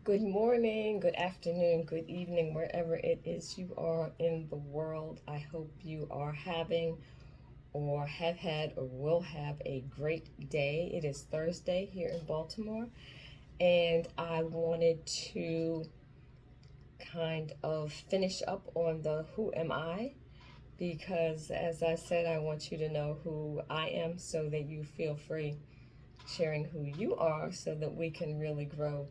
Good morning, good afternoon, good evening, wherever it is you are in the world. I hope you are having or have had or will have a great day. It is Thursday here in Baltimore, and I wanted to kind of finish up on the who am I, because as I said, I want you to know who I am so that you feel free sharing who you are so that we can really grow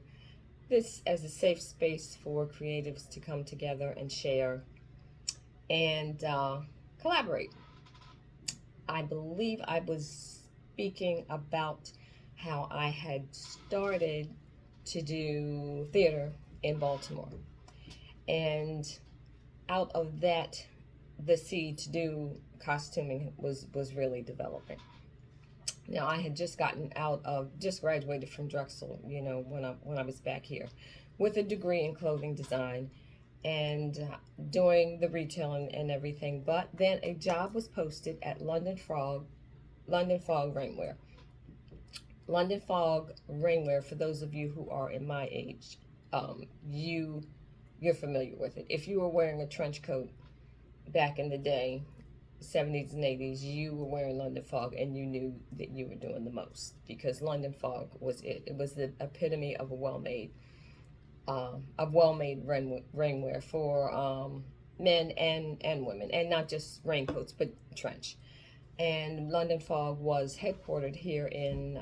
this as a safe space for creatives to come together and share and collaborate. I believe I was speaking about how I had started to do theater in Baltimore. And out of that, the seed to do costuming was really developing. Now I had just graduated from Drexel, when I was back here, with a degree in clothing design and doing the retail and everything. But then a job was posted at London Fog Rainwear. London Fog Rainwear, for those of you who are in my age, you're familiar with it. If you were wearing a trench coat back in the day, 70s and 80s, you were wearing London Fog and you knew that you were doing the most, because London Fog was it. It was the epitome of a well-made rainwear for men and women, and not just raincoats but trench. And London Fog was headquartered here in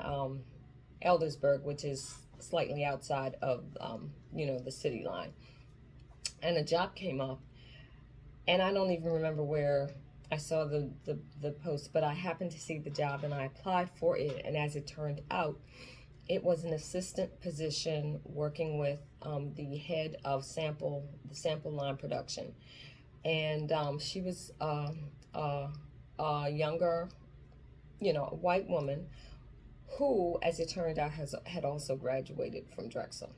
Eldersburg, which is slightly outside of the city line. And a job came up, and I don't even remember where I saw the post, but I happened to see the job and I applied for it. And as it turned out, it was an assistant position working with the head of the sample line production. And she was a younger, a white woman who, as it turned out, had also graduated from Drexel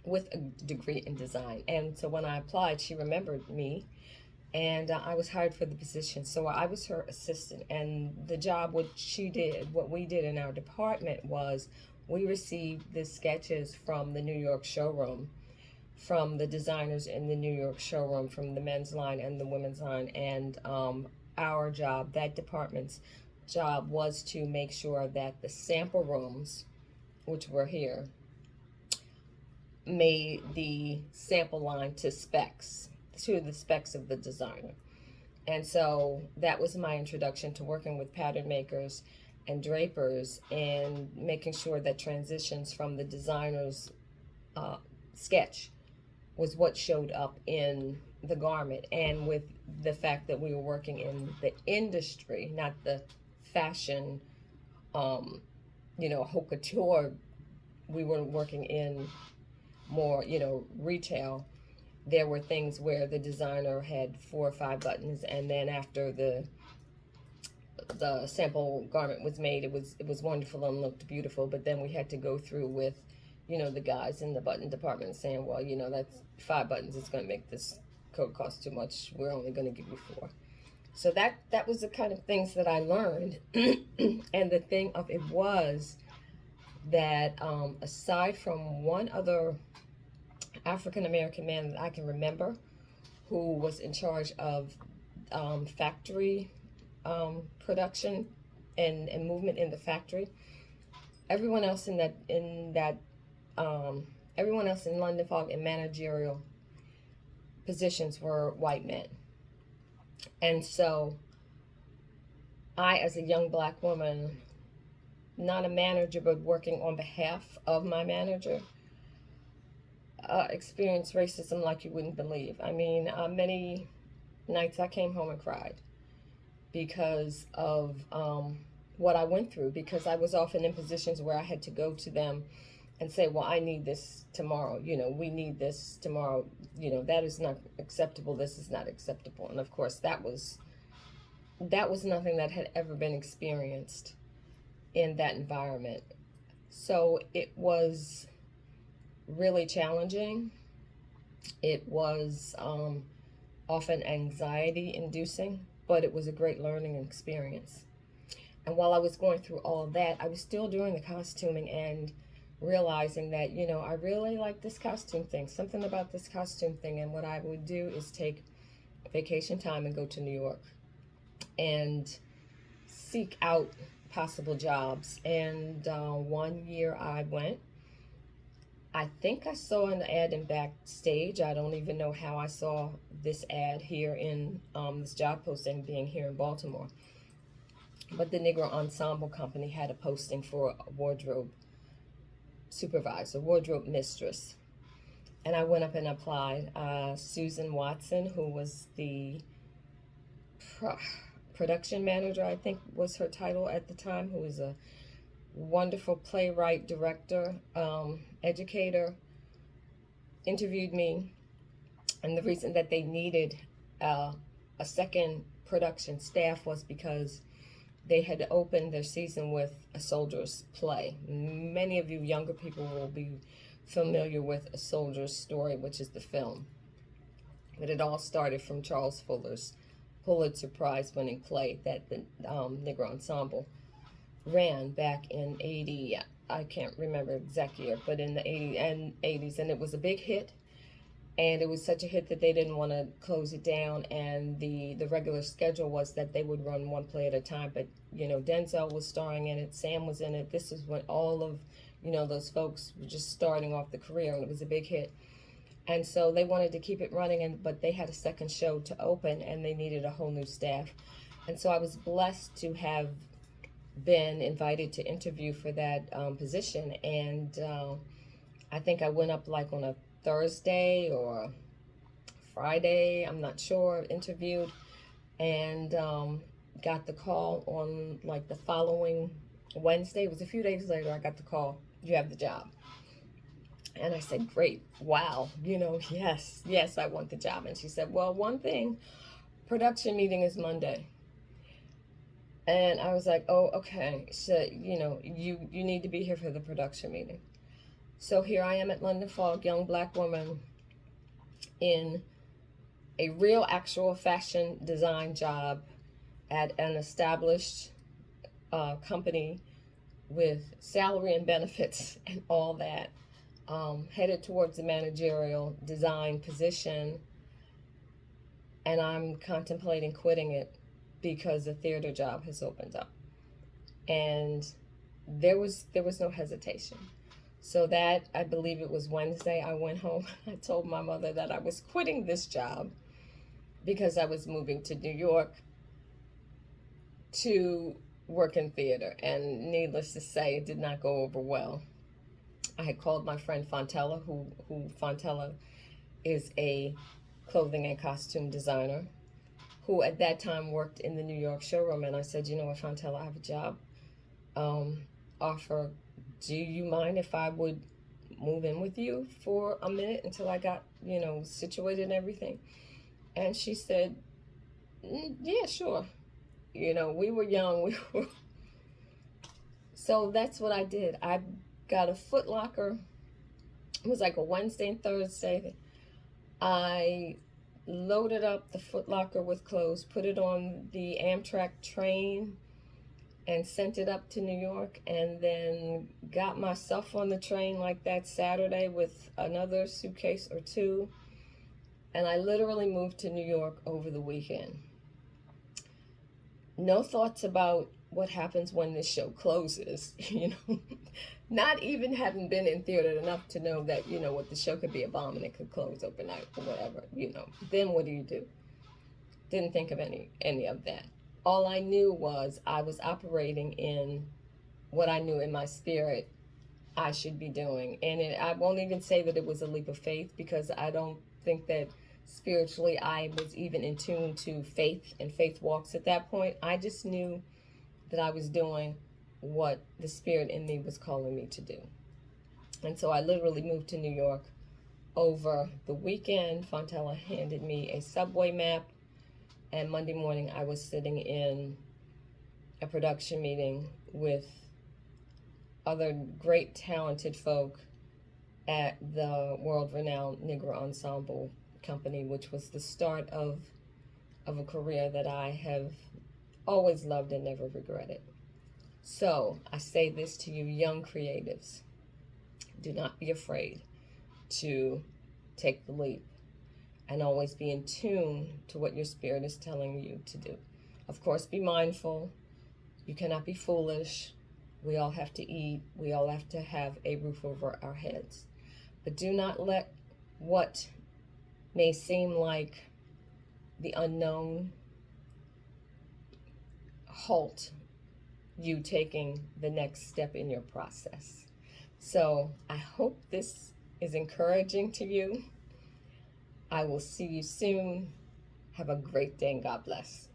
with a degree in design. And so when I applied, she remembered me, and I was hired for the position. So I was her assistant, and the job what we did in our department was we received the sketches from the New York showroom, from the designers in the New York showroom, from the men's line and the women's line. And our job, that department's job, was to make sure that the sample rooms, which were here, made the sample line to the specs of the designer. And so that was my introduction to working with pattern makers and drapers, and making sure that transitions from the designer's sketch was what showed up in the garment. And with the fact that we were working in the industry, not the fashion, haute couture, we were working in more, retail. There were things where the designer had 4 or 5 buttons, and then after the sample garment was made, it was wonderful and looked beautiful. But then we had to go through with, the guys in the button department saying, well, that's 5 buttons. It's going to make this coat cost too much. We're only going to give you 4. So that was the kind of things that I learned. And the thing of it was that aside from one other African American man that I can remember who was in charge of factory production and movement in the factory, everyone else in London Fog in managerial positions were white men. And so I, as a young black woman, not a manager but working on behalf of my manager, experienced racism like you wouldn't believe. I mean, many nights I came home and cried because of what I went through, because I was often in positions where I had to go to them and say, well, I need this tomorrow, we need this tomorrow, that is not acceptable, this is not acceptable. And of course that was nothing that had ever been experienced in that environment. So it was really challenging. It was often anxiety inducing, but it was a great learning experience. And while I was going through all of that, I was still doing the costuming and realizing that, I really like this costume thing, something about this costume thing. And what I would do is take vacation time and go to New York and seek out possible jobs. And one year I went. I think I saw an ad in Backstage. I don't even know how I saw this ad here in this job posting being here in Baltimore. But the Negro Ensemble company had a posting for a wardrobe supervisor, wardrobe mistress. And I went up and applied. Susan Watson, who was the production manager, I think was her title at the time, who was a wonderful playwright, director, educator, interviewed me. And the reason that they needed a second production staff was because they had opened their season with A Soldier's Play. Many of you younger people will be familiar with A Soldier's Story, which is the film. But it all started from Charles Fuller's Pulitzer Prize-winning play that the Negro Ensemble ran back in 80, I can't remember exact year, but in the 80s, and it was a big hit. And it was such a hit that they didn't want to close it down, and the regular schedule was that they would run one play at a time. But, Denzel was starring in it, Sam was in it. This is when all of, those folks were just starting off the career, and it was a big hit. And so they wanted to keep it running, but they had a second show to open, and they needed a whole new staff. And so I was blessed to have been invited to interview for that position. And I think I went up like on a Thursday or Friday, I'm not sure, interviewed, and got the call on like the following Wednesday. It was a few days later I got the call, you have the job. And I said, great, wow, yes, I want the job. And she said, well, one thing, production meeting is Monday. And I was like, oh, okay, so, you need to be here for the production meeting. So here I am at London Fog, young black woman in a real actual fashion design job at an established company with salary and benefits and all that, headed towards the managerial design position. And I'm contemplating quitting it because a theater job has opened up. And there was no hesitation. So that, I believe it was Wednesday, I went home. I told my mother that I was quitting this job because I was moving to New York to work in theater. And needless to say, it did not go over well. I had called my friend Fontella, who Fontella is a clothing and costume designer, who at that time worked in the New York showroom. And I said, you know what, Fontella, I have a job offer. Do you mind if I would move in with you for a minute until I got, situated and everything? And she said, yeah, sure. We were young. So that's what I did. I got a Foot Locker. It was like a Wednesday and Thursday. I loaded up the Foot Locker with clothes, put it on the Amtrak train, and sent it up to New York, and then got myself on the train like that Saturday with another suitcase or two. And I literally moved to New York over the weekend. No thoughts about what happens when this show closes, Not even having been in theater enough to know that, what the show could be a bomb and it could close overnight or whatever, Then what do? Didn't think of any of that. All I knew was I was operating in what I knew in my spirit I should be doing. And I won't even say that it was a leap of faith, because I don't think that spiritually I was even in tune to faith and faith walks at that point. I just knew that I was doing what the spirit in me was calling me to do. And so I literally moved to New York over the weekend. Fontella handed me a subway map. And Monday morning, I was sitting in a production meeting with other great, talented folk at the world-renowned Negro Ensemble company, which was the start of a career that I have always loved and never regretted. So I say this to you young creatives. Do not be afraid to take the leap, and always be in tune to what your spirit is telling you to do. Of course, be mindful. You cannot be foolish. We all have to eat. We all have to have a roof over our heads. But do not let what may seem like the unknown halt you taking the next step in your process. So I hope this is encouraging to you. I will see you soon. Have a great day and God bless.